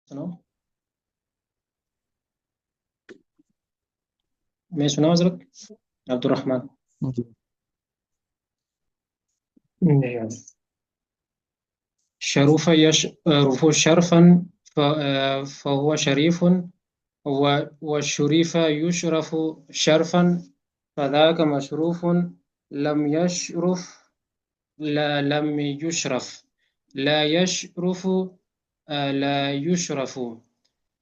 سناؤ میں سناؤ حضرت عبد الرحمن جی شرف يشرف شرفا فهو شريف والشريف يشرف شرفا فذاك مشروف لم يشرف لم يشرف لا يشرف لا يشرف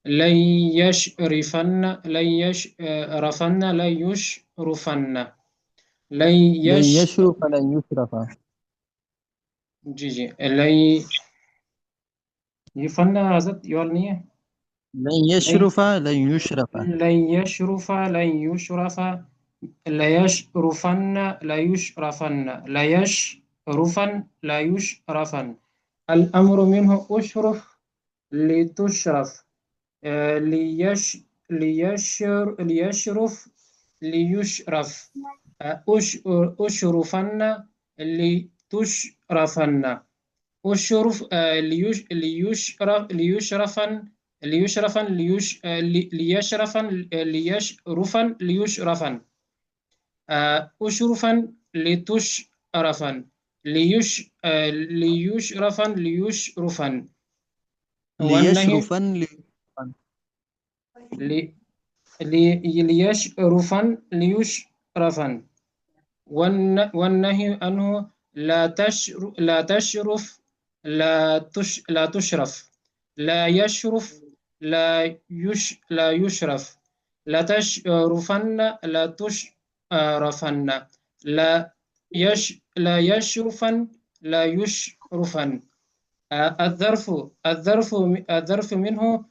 لن يشرفن لن يشرفن لن يشرفن لن لن يش يشرف لن يشرف جی لن یہ فن حضرت یہ والا نہیں ہے لن يشرف لن يشرف لن يشرف لن يشرف لا يشرفن لا يشرفن لا يشرفن لا يشرفن الأمر منه أشرف لتشرف ليشرف ليشرف أشرفن لتشرفن أشرف ليشرفن ليشرفن ليشرفن ليشرفن أشرفا لتشرفن ليشرفن ليشرفن والنهي ليشرفن ليشرفن ليشرفن والنهي عنه لا تشرف لا تشرف لا يشرف لا يشرف لا تشرفن لا تشرفن لا يشرفن لا يشرفن الظرف منه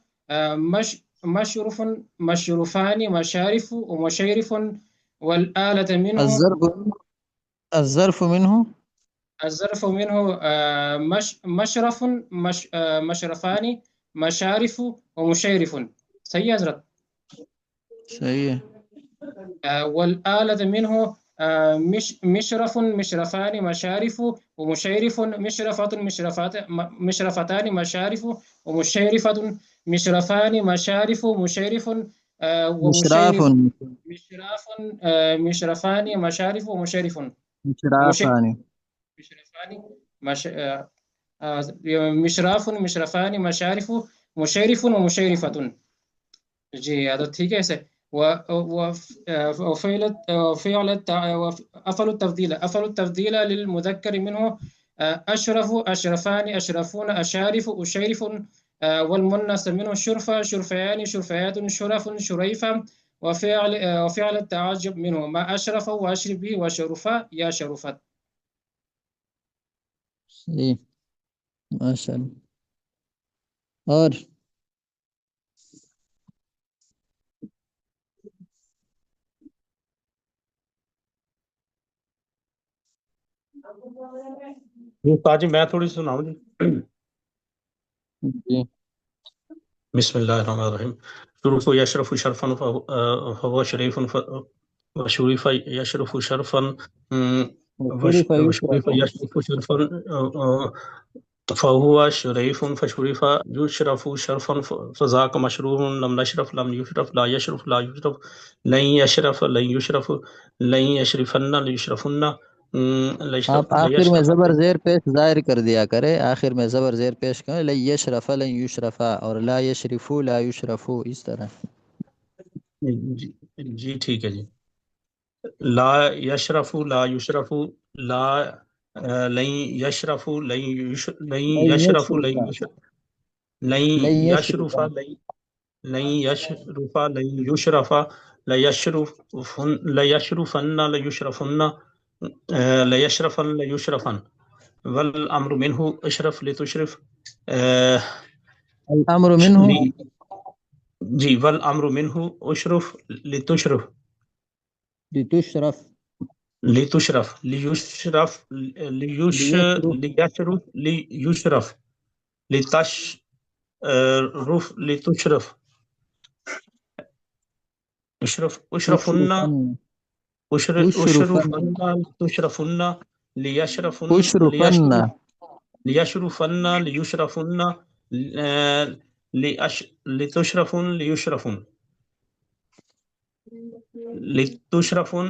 مشرف مشرفان مشارف ومشيرف والآلة منه الظرف منه الظرف منه مشرف مشرفان مشارف ومشيرف صحیح حضرت صحیح ہے والآلة منه مشرف مشرفان مشارف ومشيرف مشرفة مشرفتان مشارف ومشيرفة مشرفان مشارف مشيرف مشراف مشراف مشرفان مشارف ومشيرف مشرافان مشرفان مشراف مشرفان مشارف مشيرف ومشيرفة جی عادت ٹھیک ہے ایسے أفعل التفضيل للمذكر منه أشرف أشرفان أشرفون أشارف أشيرف والمؤنث منه شرفة شرفيان شرفيات شرف شريفة وفعل التعجب منه ما أشرف وأشرف به وشرفا يا شرفت صحیح ماشاء اللہ اور تاجی میں تھوڑی سناؤں جی جی بسم اللہ الرحمن الرحیم شرف یشرف شرفا فهو شریف وشریف یشرف شرفا وشرف وشریف يشرف یشرف شرفا فهو شریف فشریف یشرف شرفا فذاک مشروف لم نشرف لم یشرف لا یشرف لا یشرف لن یشرف لن یشرف لن یشرفن لیشرفن آپ آخر میں زبر زیر پیش ظاہر کر دیا کرے آخر میں زبر زیر پیش کرے لن یشرف لن یشرفا اور لا یشرفو لا یشرفو اس طرح جی ٹھیک ہے جی لا یشرف لا یشرف لا لن یشرف لن یشرف لن یشرف لن یشرف لن یشرف لیشرفن لیشرفن لیشرفن لیشرفن والامر منه اشرف لتشرف الامر منه جی والامر منه اشرف لتشرف لتشرف لتشرف ليشرف ليشرف ليشرف لتشرف لتشرف اشرفن اشرفن تشرفن ليشرفن اشرفن ليشرفن ليشرفن لتشرفن لیشرفن لتشرفن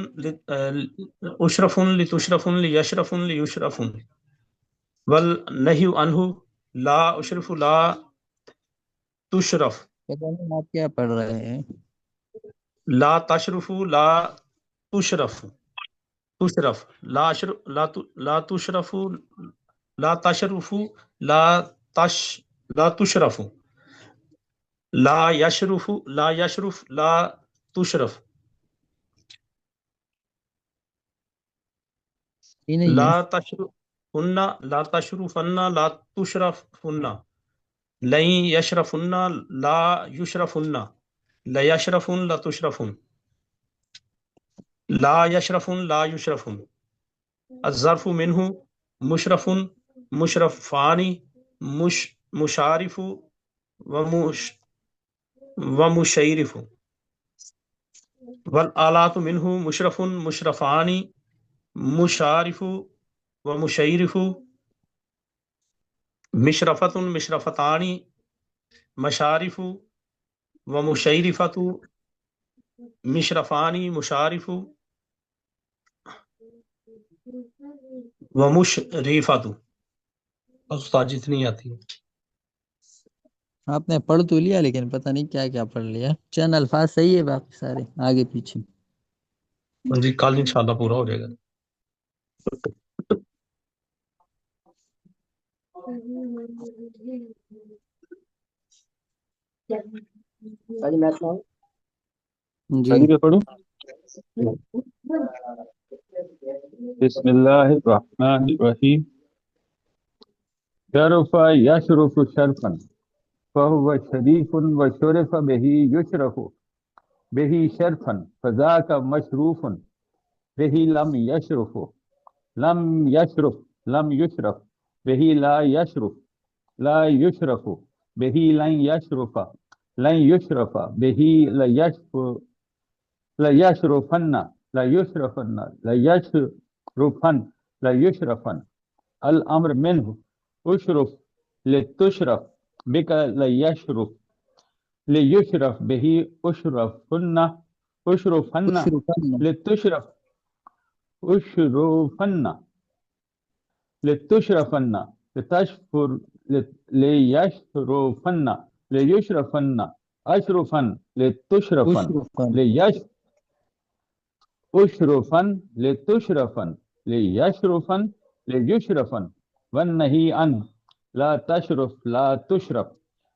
اشرفن لتشرفن لیشرفن لیشرفن والنہی عنہ لا اشرف لا تشرف پتہ نہیں آپ کیا پڑھ رہے ہیں. لا تشرف لا تشرف تشرف لا اشرف لا تشرف لا تشرف لا لا تشرف لا یشرف لا یشرف لا تشرف یہ نہیں ہے. لا تشرفن لا تشرفن لا تشرفن لن یشرفن لا یشرفن لا یشرفن لا تشرفن لا یشرفن لا یشرفن الظرف منہ مشرف مشرفانی مشارف ومشیرف والآلات منہ مشرف مشرفانی مشارف ومشیرف مشرفت مشرفتانی مشارف ومشیرفت مشرفانی مشارف ومشریفت. استاد جتنی آتی ہے آپ نے پڑھ تو لیا لیکن پتہ نہیں کیا کیا پڑھ لیا. چند الفاظ صحیح ہے، باقی سارے آگے پیچھے. جی کل انشاءاللہ پورا ہو جائے گا. جی پڑھوں. بسم اللہ الرحمن الرحیم. شرف یشرف شرفا فهو شریف وشرف به یشرف به شرفا فذاك مشروف به لم یشرف لم یشرف لم یشرف به لا یشرف لا یشرف به لن یشرف لن یشرف به لا یشرف لا یشرفن لا یشرفن لا یشرفن لا یشرفن الامر منه اشرف لتشرف بك لا يشرف ليشرف به اشرفن اشرفن لتشرف اشرفن لتشرفن لتشفر ليشرفن ليشرفن اشرفن لتشرفن ليش اشرفن لتشرفن ليشرفن ليشرفن والنهي عنه لا تشرف لا تشرف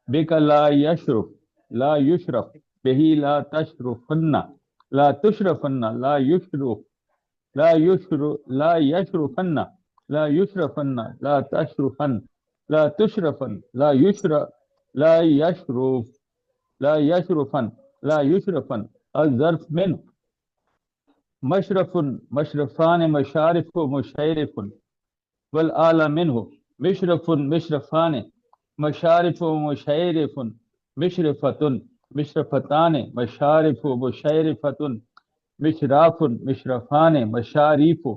بك لا يشرف لا يشرف به لا تشرفن لا تشرفن لا يشرف لا يشرف لا يشرفن لا يشرفن لا تشرفن لا تشرفن لا يشرف لا يشرف لا يشرفن لا يشرفن الظرف منه مشرف مشرفان مشارف مشيرف والآلة منه مشرف مشرفان مشارف مشيرف مشرفة مشرفتان مشارف مشيرفة مشراف مشرفان مشاريف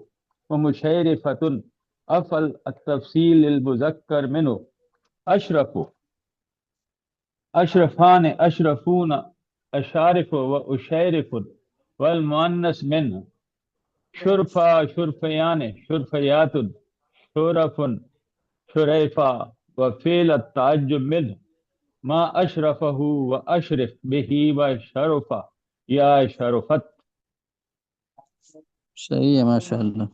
ومشيرفة أفل التفصيل المذكر منه أشرف أشرفان أشرفون أشارف وأشيرف والمؤنث منه شرفا شرفيان شرفيات شرف شريفا وفعل التعجب منه ما أشرفه وأشرف به وشرف يا شرفت. صحیح ہے ماشاء اللہ.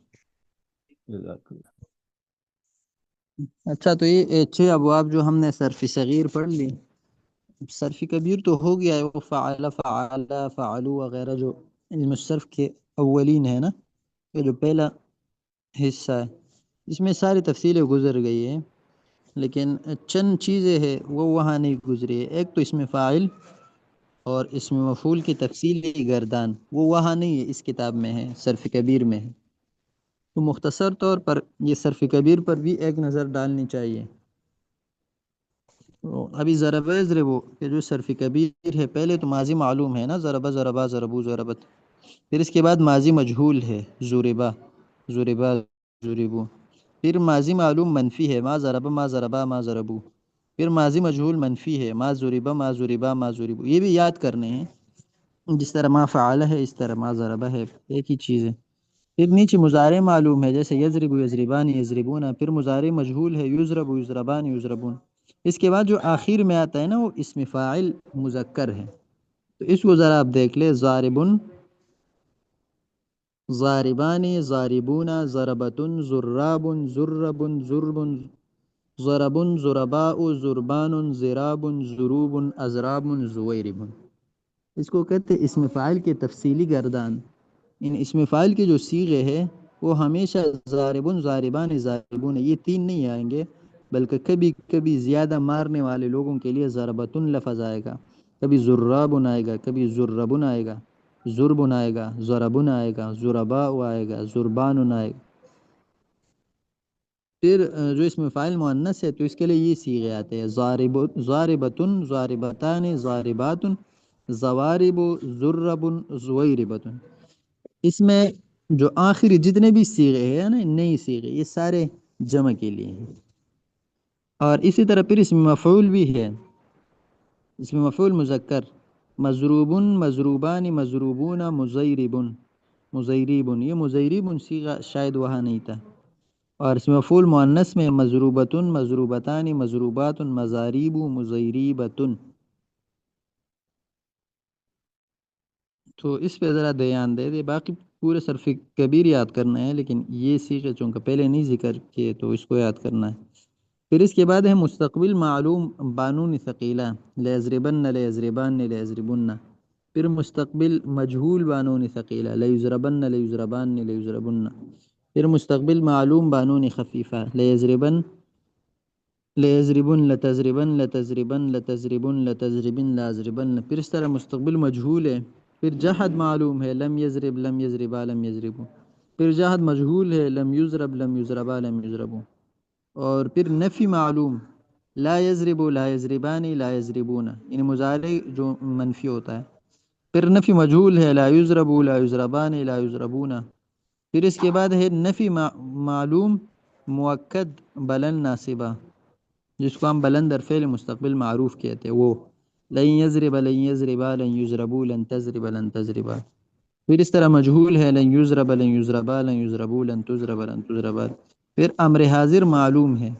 اچھا تو یہ 6 ابواب جو ہم نے صرف صغیر پڑھ لی، صرف کبیر تو ہو گیا ہے، وہ فعل فعل فعلو وغیرہ جو علم الصرف کے اولین ہے نا، یہ جو پہلا حصہ ہے اس میں ساری تفصیلیں گزر گئی ہیں، لیکن چند چیزیں ہیں وہ وہاں نہیں گزری ہے. ایک تو اس میں فاعل اور اس میں مفعول کی تفصیلی گردان وہ وہاں نہیں ہے، اس کتاب میں ہے، صرف کبیر میں ہے. تو مختصر طور پر یہ صرف کبیر پر بھی ایک نظر ڈالنی چاہیے. ابھی ضرب ضربو کہ جو صرف کبیر ہے، پہلے تو ماضی معلوم ہے نا، ضربہ ضربا ضربو ضربت، پھر اس کے بعد ماضی مجہول ہے، ضربا ضربا ضربو، پھر ماضی معلوم منفی ہے، ما ضربا ما ضربا ما ضربو، پھر ماضی مجہول منفی ہے، ما ضربہ ما ضربا ما ضربو، یہ بھی یاد کرنے ہیں، جس طرح ما فعل ہے اس طرح ما ضربہ ہے، ایک ہی چیز ہے۔ پھر نیچے مضارع معلوم ہے، جیسے یضرب یضربان یضربون، پھر مضارع مجہول ہے، یضرب یضربان یضربون۔ اس کے بعد جو آخر میں آتا ہے نا وہ اسم فاعل مذکر ہے، تو اس کو ذرا آپ دیکھ لیں، ضاربن ضاربان ضاربون ضربتن ضراب ضرب ضرب ضرب ضرباء ضربان ضراب ضروب اضراب زویرب، اس کو کہتے ہیں اسم فاعل کے تفصیلی گردان۔ ان اسم فاعل کے جو صیغے ہیں وہ ہمیشہ ضاربن ضاربان ضاربون یہ تین نہیں آئیں گے، بلکہ کبھی کبھی زیادہ مارنے والے لوگوں کے لیے ضربتن لفظ آئے گا، کبھی ضرابن آئے گا، کبھی ضربن آئے گا، ضربن آئے گا، ضربن آئے گا، ضرباء آئے گا، ضربان آئے گا۔ پھر جو اسم فاعل مؤنث ہے تو اس کے لیے یہ صیغے آتے ہیں، ضاربتن ضاربتان ضارباتن ضوارب ضرب زویربتن۔ اس میں جو آخری جتنے بھی صیغے ہیں نا نئی صیغے، یہ سارے جمع کے لیے ہیں۔ اور اسی طرح پھر اسم مفعول بھی ہے، اسم مفعول مذکر، مضروبن مضروبان مضروبون مضیربن مضیریبن، یہ مضیریبن صیغہ شاید وہاں نہیں تھا۔ اور اسم مفعول مؤنث میں مضروبتن مضروبتان مضروبات مضاریب مضیریبتن۔ تو اس پہ ذرا دھیان دے دے، باقی پورے صرف کبیر یاد کرنا ہے، لیکن یہ صیغے چونکہ پہلے نہیں ذکر کیے تو اس کو یاد کرنا ہے۔ پھر اس کے بعد ہے مستقبل معلوم بانون ثقیلہ، لیضربن لیضربان لیضربن۔ پھر مستقبل مجہول بانون ثقیلہ، لیضربن لیضربان لیضربن۔ پھر مستقبل معلوم بانون خفیفہ، لیضربن لیضربن لتضربن لتضربن لتضربن لتضربن لاضربن۔ پھر اس طرح مستقبل مجہول ہے۔ پھر جہد معلوم ہے، لم یضرب لم یضربا لم یضربو۔ پھر جہد مجہول ہے، لم یضرب لم یضربا لم یضربو۔ اور پھر نفی معلوم، لا یضرب لا یضربان لا یضربون، یعنی مضارع جو منفی ہوتا ہے۔ پھر نفی مجہول ہے، لا یضرب لا یضربان لا یضربون۔ پھر اس کے بعد ہے نفی معلوم مؤکد بلند ناصبہ، جس کو ہم بلند در فعل مستقبل معروف کہتے ہیں، وہ لن یضرب لن یضربا لن یضربو لن تضرب لن تضربا۔ پھر اس طرح مجہول ہے، لن یضرب لن یضربا لن یضربو لن تضرب لن تضربا۔ پھر امر حاضر معلوم ہے،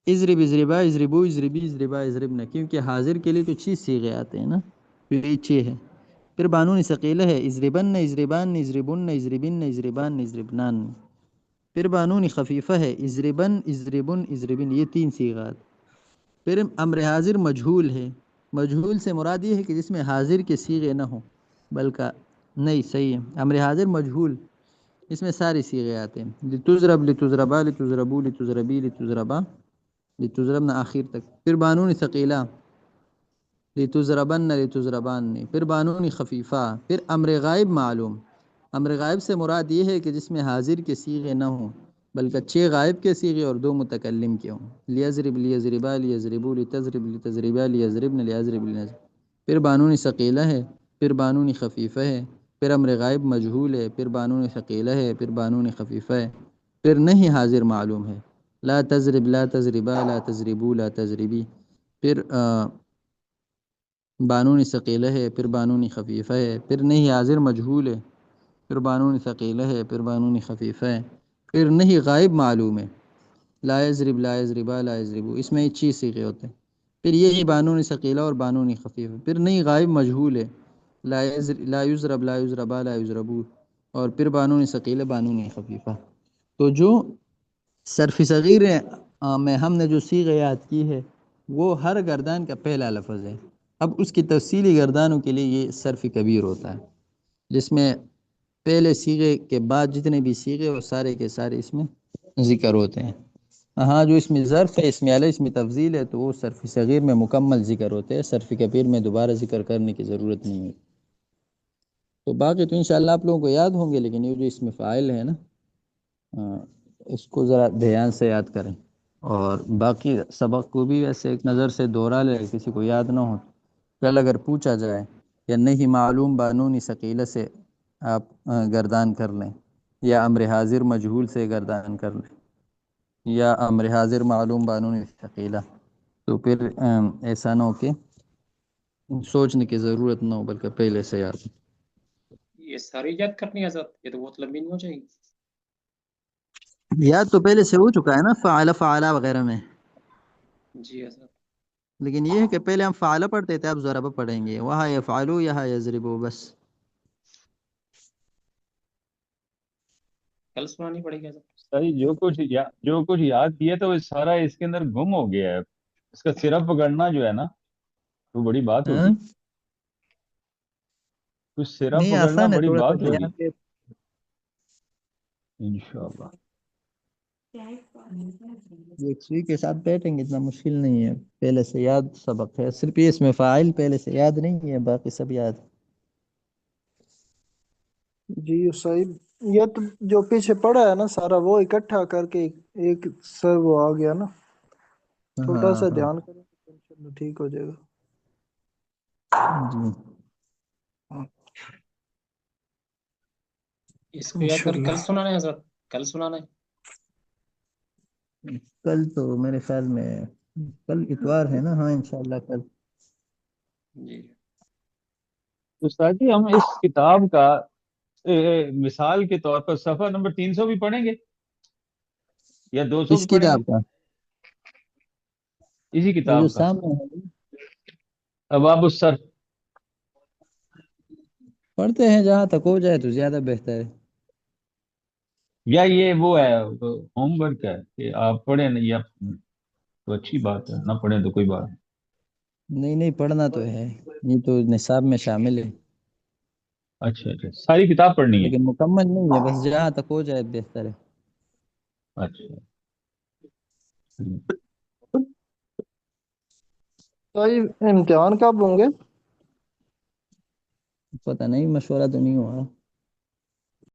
اضرب اضربا اضربو اضربی اضربا اضربنا، کیونکہ حاضر کے لیے تو چھ صیغے آتے ہیں نا، تو یہ چھ ہے۔ پھر بانون ثقیلہ ہے، اضربن اضربان اضربن اضربن اضربان اضربنان۔ پھر بانون خفیفہ ہے، اضربن اضربن اضربن، یہ تین صیغات۔ پھر امر حاضر مجہول ہے، مجہول سے مراد یہ ہے کہ جس میں حاضر کے صیغے نہ ہوں، بلکہ نہیں، صحیح ہے، امر حاضر مجہول، اس میں سارے صیغے آتے ہیں، لتضرب لتضربا لتضربو لتضربی لتضربا لتضربن آخر تک۔ پھر بانون ثقیلہ، لتضربن لتضربان۔ پھر بانون خفیفہ۔ پھر امر غائب معلوم، امر غائب سے مراد یہ ہے کہ جس میں حاضر کے صیغے نہ ہوں، بلکہ چھ غائب کے صیغے اور دو متکلم کے ہوں، لیضرب لیضربا لیضربو لتضرب لتضربا لیضربن لیضرب لیضرب۔ پھر بانون ثقیلہ ہے، پھر بانون خفیفہ ہے، پھر امر غائب مجہول ہے، پھر بانون ثقیلہ ہے، پھر بانون خفیفہ ہے، پھر نہیں حاضر معلوم ہے، لا تضرب لا تضربا لا تضربو لا تضربی۔ پھر بانون ثقیلہ ہے، پھر بانون خفیفہ ہے، پھر نہیں حاضر مجہول ہے، پھر بانون ثقیلہ ہے، پھر بانون خفیفہ ہے، پھر نہیں غائب معلوم ہے، لا یضرب لا یضربا لا یضربو، اس میں چھ صیغے ہوتے ہیں۔ پھر یہی بانون ثقیلہ اور بانون خفیفہ۔ پھر نہیں غائب مجہول ہے، لا یضرب لا یضربا لا یضربو، اور پھر بانون ثقیلہ بانون خفیفہ۔ تو جو صرف صغیر میں ہم نے جو صیغہ یاد کی ہے وہ ہر گردان کا پہلا لفظ ہے۔ اب اس کی تفصیلی گردانوں کے لیے یہ صرف کبیر ہوتا ہے، جس میں پہلے صیغے کے بعد جتنے بھی صیغے وہ سارے کے سارے اس میں ذکر ہوتے ہیں۔ ہاں جو اس میں ظرف ہے، اس میں علیہ، اس میں تفضیل ہے، تو وہ صرف صغیر میں مکمل ذکر ہوتے ہیں، صرف کبیر میں دوبارہ ذکر کرنے کی ضرورت نہیں ہے۔ تو باقی تو انشاءاللہ آپ لوگوں کو یاد ہوں گے، لیکن یہ جو اس میں فاعل ہے نا، اس کو ذرا دھیان سے یاد کریں، اور باقی سبق کو بھی ویسے ایک نظر سے دوہرا لے، کسی کو یاد نہ ہو کل اگر پوچھا جائے یا نہیں معلوم بانون ثقیلہ سے آپ گردان کر لیں، یا امر حاضر مجہول سے گردان کر لیں، یا امر حاضر معلوم بانون ثقیلہ، تو پھر ایسا نہ ہو کہ سوچنے کی ضرورت نہ ہو بلکہ پہلے سے یاد ہو۔ یہ ساری یاد کرنی ہے حضرت، یہ تو بہت لمبی نہیں ہو جائے گی؟ یاد تو پہلے سے ہو چکا ہے نا فعل فعلا وغیرہ میں، جی حضرت۔ لیکن یہ ہے کہ پہلے ہم فعل پڑھتے تھے اب ضرب پڑھیں گے، وہاں یفعلو یہاں یضربو بس۔ کل سنانی پڑے گی حضرت۔ صحیح، جو کچھ یاد کیا تو وہ سارا اس کے اندر گم ہو گیا ہے، اس کا سرپ پکڑنا جو ہے نا وہ بڑی بات ہاں ہوگی، کچھ سرپ نہیں پکڑنا آسان ہے بڑی تھوڑا سا بات ہوگی بیان کے، انشاءاللہ۔ یکسوئی کے ساتھ بیٹھیں گے اتنا مشکل نہیں ہے، پہلے سے یاد سبق ہے، صرف یہ اس میں فاعل پہلے سے یاد نہیں ہے، باقی سب یاد ہے۔ جی صاحب، یہ تو جو پیچھے پڑا ہے نا سارا وہ اکٹھا کر کے ایک سر وہ آ گیا نا، تھوڑا ہاں سا ہاں دھیان کریں تو انشاءاللہ ٹھیک ہو جائے گا۔ جی اس کو یاد کر انشاءاللہ کل سنانا ہے حضرت، کل سنانا ہے۔ کل تو میرے خیال میں کل اتوار ہے نا، ہاں انشاءاللہ کل۔ جی استاد جی ہم اس کتاب کا مثال کے طور پر صفحہ نمبر 300 بھی پڑھیں گے یا 200 اس بھی پڑھیں گے کتاب کا اسی یہ جو کتاب کا؟ سامنے ہے ابواب الصرف۔ پڑھتے ہیں جہاں تک ہو جائے تو زیادہ بہتر ہے۔ یا یہ وہ ہے ہوم ورک ہے کہ آپ پڑھیں نہیں، یا تو اچھی بات ہے، نہ پڑھیں تو کوئی بات نہیں۔ نہیں نہیں پڑھنا تو ہے، یہ تو نصاب میں شامل ہے، اچھا اچھا، ساری کتاب پڑھنی ہے؟ لیکن مکمل نہیں ہے، بس جہاں تک ہو جائے بہتر ہے۔ اچھا تو یہ امتحان کب ہوں گے؟ پتہ نہیں، مشورہ تو نہیں ہوا۔